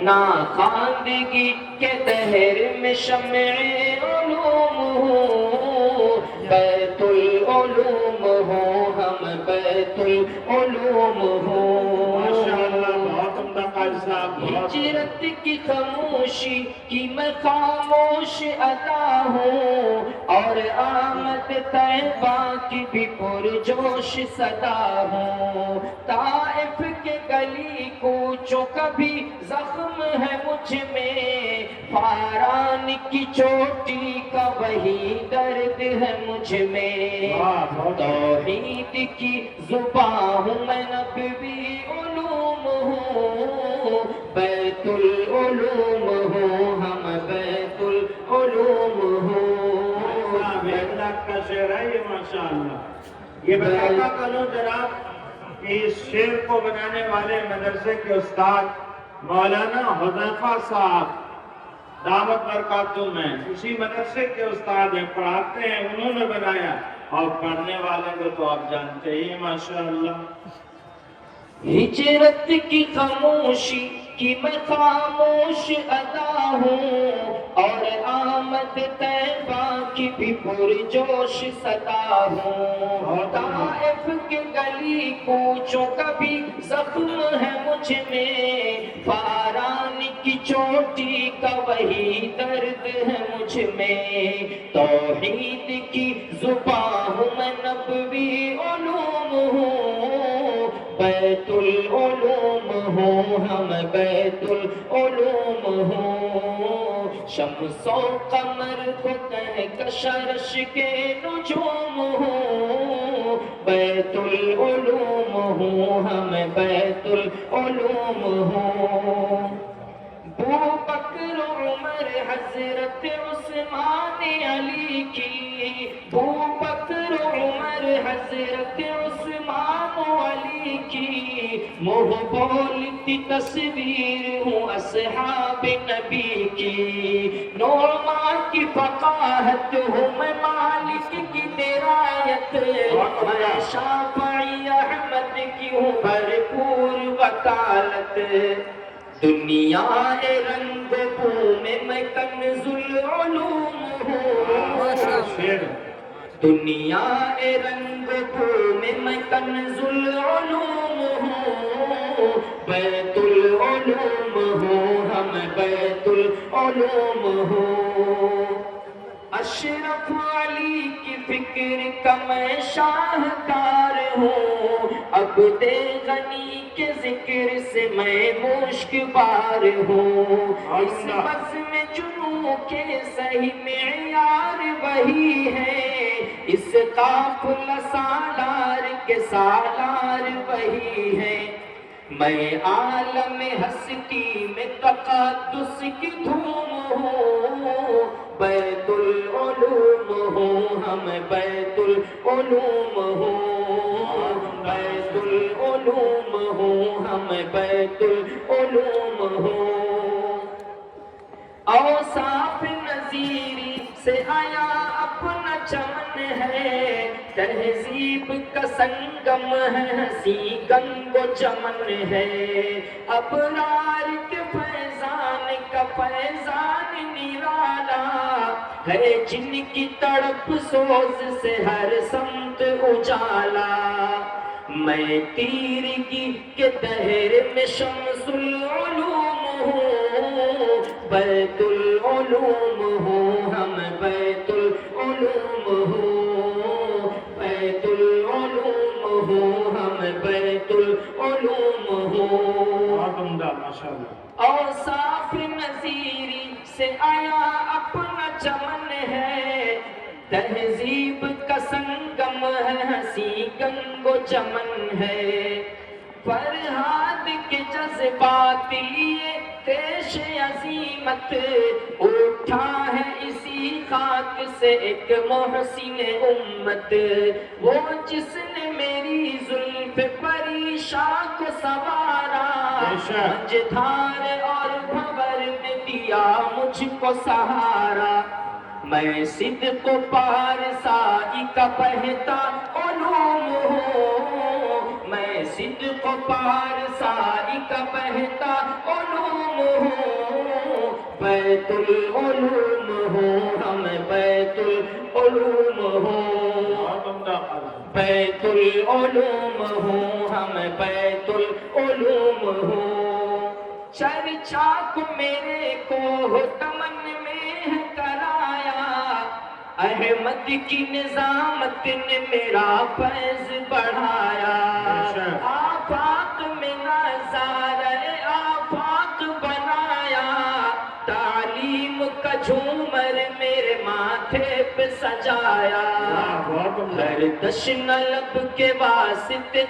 ناخواندگی کے دہر میں شمع علوم ہوں، بیت العلوم ہوں ہم، بیت العلوم ہوں۔ ماشاءاللہ بہت عمدہ قاری صاحب، بہت ہجرت کی خاموشی کی میں خاموش ادا ہوں، اور آمد طیبہ کی بھی پرجوش صدا ہوں۔ طائف کے گلی کوچوں کا بھی زخم ہے مجھ میں، فاران کی چوٹی کا وہی درد ہے مجھ میں۔ توحید کی زبان ہوں میں، نبوی علوم ہوں، بیت العلوم ہوں ہم، بیت العلوم ہوں۔ ایک لاکھ کا شعر ہے یہ ماشاءاللہ۔ یہ بتاتا کروں جناب کہ اس شعر کو بنانے والے مدرسے کے استاد مولانا حذیفہ صاحب دعوت برکاتہم ہیں، اسی مدرسے کے استاد ہیں، پڑھاتے ہیں، انہوں نے بنایا، اور پڑھنے والے کو تو آپ جانتے ہی ماشاءاللہ۔ ہجرت کی خاموشی کی میں خاموش ادا ہوں، اور آمد طیبہ کی بھی پرجوش صدا ہوں۔ طائف کے گلی کوچوں کا بھی زخم ہے مجھ میں، فاران کی چوٹی کا وہی درد ہے مجھ میں۔ توحید کی زبان ہوں میں، نبوی علوم ہوں، بیت العلوم ہوں ہم، بیت العلوم ہوں۔ شمس و قمر کو کہکشرش کے نجوم ہوں، بیت العلوم ہوں ہم، بیت العلوم ہوں۔ بو بکر عمر حضرت عثمان علی کی، بو بکر عمر حضرت عثمان علی کی، منہ بولتی تصویر ہوں اصحاب نبی کی۔ نعمان کی فقاہت ہوں میں، مالک کی درایت، میں شافعی احمد کی ہوں بھرپور وکالت۔ دنیا رنگ بو میں کنز العلوم ہوں، دنیا رنگ بو میں کنز العلوم ہوں، بیت العلوم ہوں ہم، بیت العلوم ہوں۔ اشرف علی کی فکر کا میں شاہکار ہوں، عبد غنی کے ذکر سے میں مشکبار ہوں۔ اس بزم جنوں کے صحیح معیار وہی ہے، اس قافلہ سالار کے سالار وہی ہے۔ میں عالم ہستی میں تقدس کی دھوم ہوں، بیت العلوم ہوں ہم، بیت العلوم ہوں، بیت العلوم ہوں ہم، بیت العلوم ہوں۔ اوصاف نظیری سے آیا اپنا چمن ہے، تہذیب کا سنگم ہے، ہنسی گنگ و چمن ہے۔ ابرار کے فیضان کا فیضان نرالا ہے، جن کی تڑپ سوز سے ہر سمت اجالا۔ میں تیرگی کے دہر میں شمس العلوم ہوں، بیت العلوم ہوں ہم، بیت العلوم ہوں، بیت العلوم ہوں ہم، بیت العلوم ہوں۔ بہت عمدہ ماشاءاللہ۔ اوصاف نظیری سے آیا اپنا چمن ہے، تہذیب کا سنگم ہے، ہنسی گنگ و چمن ہے۔ فرہاد کے جذبات لیے پیش عظیمت، اٹھا ہے اسی خاک سے ایک محسن امت۔ وہ جس نے میری زلف پریشاں کو سنوارا، مجھدھار اور بھور میں دیا مجھ کو سہارا۔ میں صدق و پارسائی کا بہتا علوم ہوں، میں صدق و پارسائی کا بہتا علوم ہوں، بیت العلوم ہوں ہم، بیت العلوم ہوں، بہت عمدہ قلم۔ بیت العلوم ہوں ہم، بیت العلوم ہوں، چرچا کو میرے کو ہو تمن میں ہے کرایا، احمد کی نظامت نے میرا فیض بڑھایا، آفاق میں نظارہ آفاق بنایا، تعلیم کا جھومر میرے ماتھے پہ سجایا، بہت عمدہ۔ ہر دشن لب کے واسطے،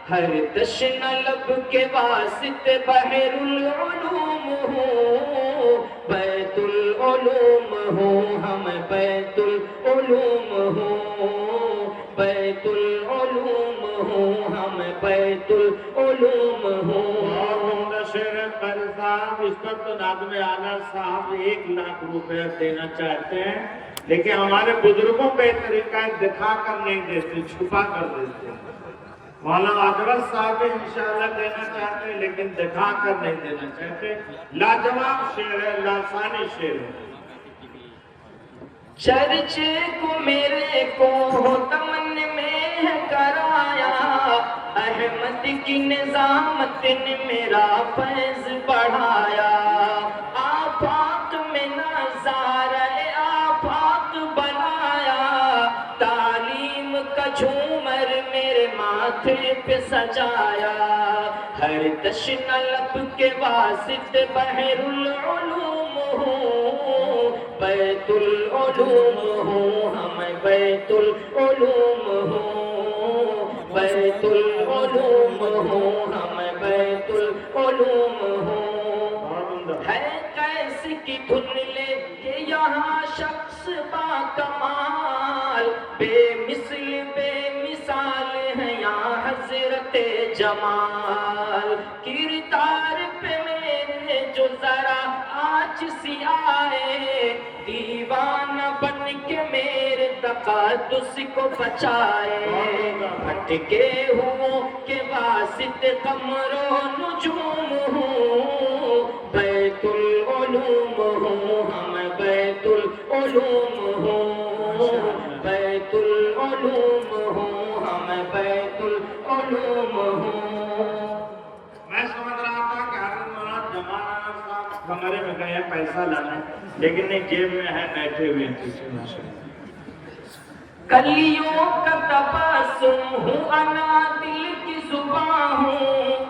ہر دشن لب کے واسطے بحر العلوم ہوں، بیت العلوم ہوں ہم، بیت العلوم ہوں، بیت العلوم ہوں ہم، بیت العلوم ہوں۔ بہت عمدہ شعر ہے قاری صاحب، اس پر تو ناظم اعلیٰ صاحب 1,00,000 روپے دینا چاہتے ہیں، لیکن ہمارے بزرگوں پہ یہ طریقہ دکھا کر نہیں دیتے، چھپا کر دیتے ہیں۔ مولانا عادل صاحب بھی انشاءاللہ دینا چاہتے ہیں لیکن دکھا کر نہیں دینا چاہتے۔ لاجواب شعر ہے، لاسانی شعر ہے۔ چرچے کو میرے کو تمن میں ہے کرایا، احمد کی نظامت نے میرا فیض بڑھایا، آفاق میں نظارہ آفاق بنایا، تعلیم کا جھومر میرے ماتھے پہ سجایا، ہر دشن لب کے واسطے بحر العلوم ہوں، بیت العلوم ہوں ہم، بیت العلوم ہوں، بیت العلوم ہوں ہم، بیت العلوم ہوں، ہے کیسی کی دھن لے کہ یہاں شخص با کمال، بے مثل بے مثال ہے یہاں حضرت جمال، کردار پہ میرے جو ذرا آج سی آئے، دیوانہ بن کے میرے تقدس کو بچائے، بھٹکے ہوں کے واسطے قمر و نجوم ہوں، بیت العلوم ہوں ہم، بیت العلوم ہوں، بیت العلوم ہوں ہم، بیت العلوم ہوں۔ میں سمجھ رہا تھا کہ حضرت مولانا جمال احمد صاحب کمرے میں گئے ہیں پیسہ لانے، لیکن نہیں، جیب میں ہے، بیٹھے ہوئے ہیں پیچھے ماشاءاللہ۔ کلیوں کا تبسم ہوں انا دل کی زباں ہوں،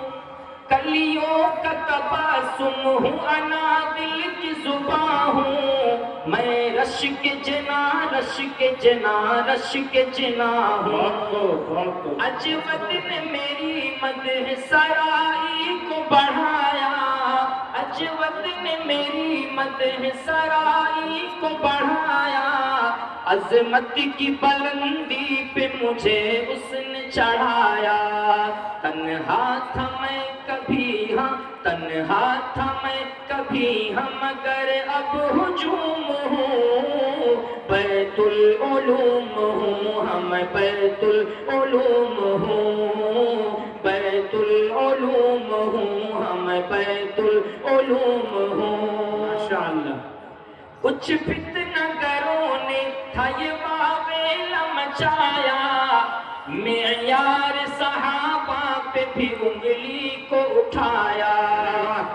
کلیوں کا تبسم ہوں انا دل کی زباں ہوں، میں رش کے جنا رش کے جنا رش کے جنا ہوں، اجود نے میری مدح سرائی کو بڑھایا، اجود نے میری مدح سرائی کو بڑھایا، عظمت کی بلندی پہ مجھے اس نے چڑھایا، تنہا تھا میں کبھی ہاں، تنہا تھا میں کبھی ہاں، مگر اب ہجوم ہوں، بیت العلوم ہوں ہم، بیت العلوم ہوں، بیت العلوم ہوں ہم، بیت العلوم ہوں۔ ماشاءاللہ۔ کچھ فتنہ گروں نے تھا یہ واویل مچایا، معیار صحابہ پہ بھی انگلی کو اٹھایا،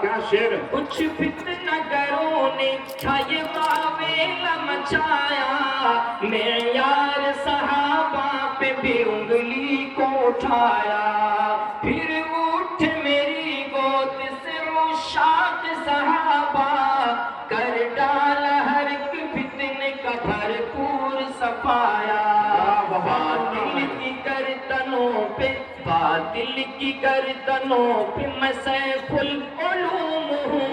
کیا شعر ہے۔ کچھ فتنہ گروں نے تھا یہ واویل مچایا، معیار صحابہ پہ بھی انگلی کو اٹھایا، پھر اٹھ میری گود سے عشاق صحابہ، کر ڈالا ہر ایک فتنے کا بھرپور صفایا، باطل کی گردنوں پہ، باطل کی گردنوں پہ میں سیف العلوم ہوں،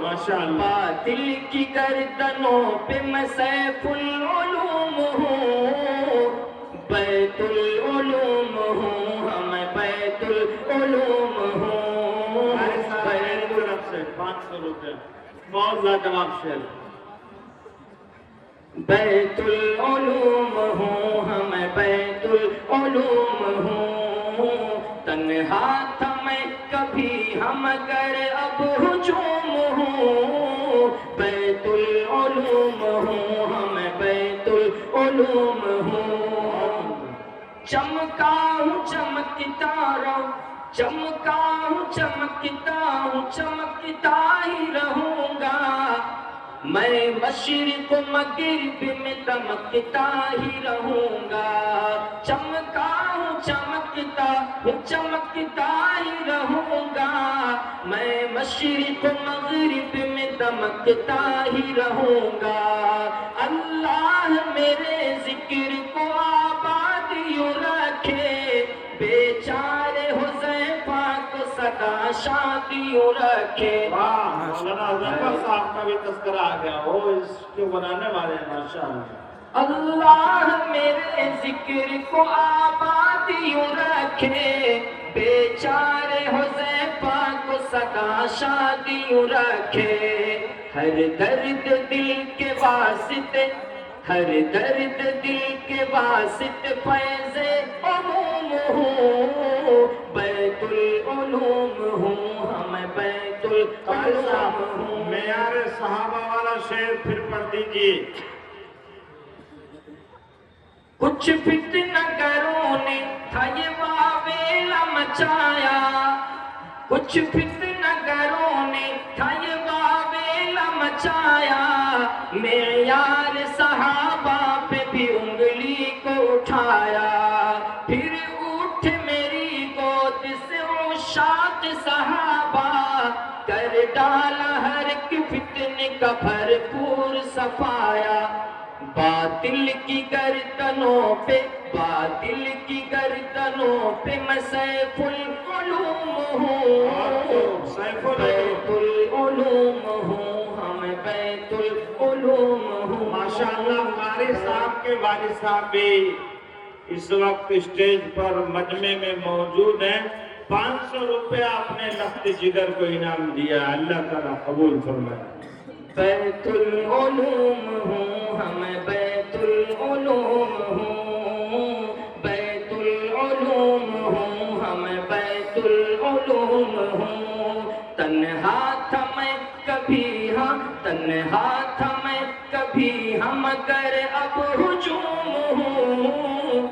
ماشاءاللہ۔ باطل کی گردنوں پہ میں سیف العلوم ہوں، بیت العلوم ہوں ہم، بیت العلوم ہوں، بیت 500 روپے بہت لاجواب شعر۔ بیت العلوم ہوں ہم، بیت العلوم ہوں، تنہا تھا میں کبھی ہم گر اب ہجوم ہوں بیت العلوم ہوں ہم بیت العلوم ہوں چمکا ہوں چمکتا رہوں چمکا ہوں چمکتا ہوں چمکتا ہی رہوں گا میں مشرق مغرب میں دمکتا ہی رہوں گا چمکا ہوں چمکتا ہوں چمکتا ہی رہوں گا میں مشرق مغرب میں دمکتا ہی رہوں گا اللہ میرے ذکر کو آباد یوں رکھے بیچارے حذیفہ کو سدا شادی یوں رکھے مولانا حذیفہ صاحب کا بھی تذکرہ آ گیا وہ اس کو بنانے والے ہیں ماشاءاللہ اللہ میرے ذکر کو آباد یوں رکھے بیچارے حذیفہ کو سدا شادی یوں رکھے ہر درد دل کے واسطے ہر درد دل کے واسطے فیض عموم ہوں بیت العلوم ہوں ہم بیت العلوم ہوں معیار صحابہ والا شعر پھر پڑھ دیجیے کچھ فتنہ گروں نے تھا یہ واویلا مچایا کچھ فتنہ گروں نے تھا یہ واویلا مچایا معیار صحابہ پہ بھی انگلی کو اٹھایا پھر اٹھ میری گود سے عشاق صحابہ کر ڈالا ہر ایک فتنے کا بھرپور صفایا باطل کی گردنوں پہ باطل کی گردنوں پہ میں سیف العلوم ہوں سیف بیت العلوم ہوں ہم بیت العلوم ہوں ماشاءاللہ قاری صاحب کے والد صاحب بھی اس وقت اسٹیج پر مجمع میں موجود ہیں 500 روپیہ اپنے لخت جگر کو انعام دیا اللہ تعالیٰ قبول فرمائے بیت العلوم ہوں ہم بیت العلوم ہوں بیت العلوم ہوں ہم بیت العلوم ہوں تنہا تھا میں کبھی ہاں تنہا تھا میں کبھی ہم گر اب ہجوم ہوں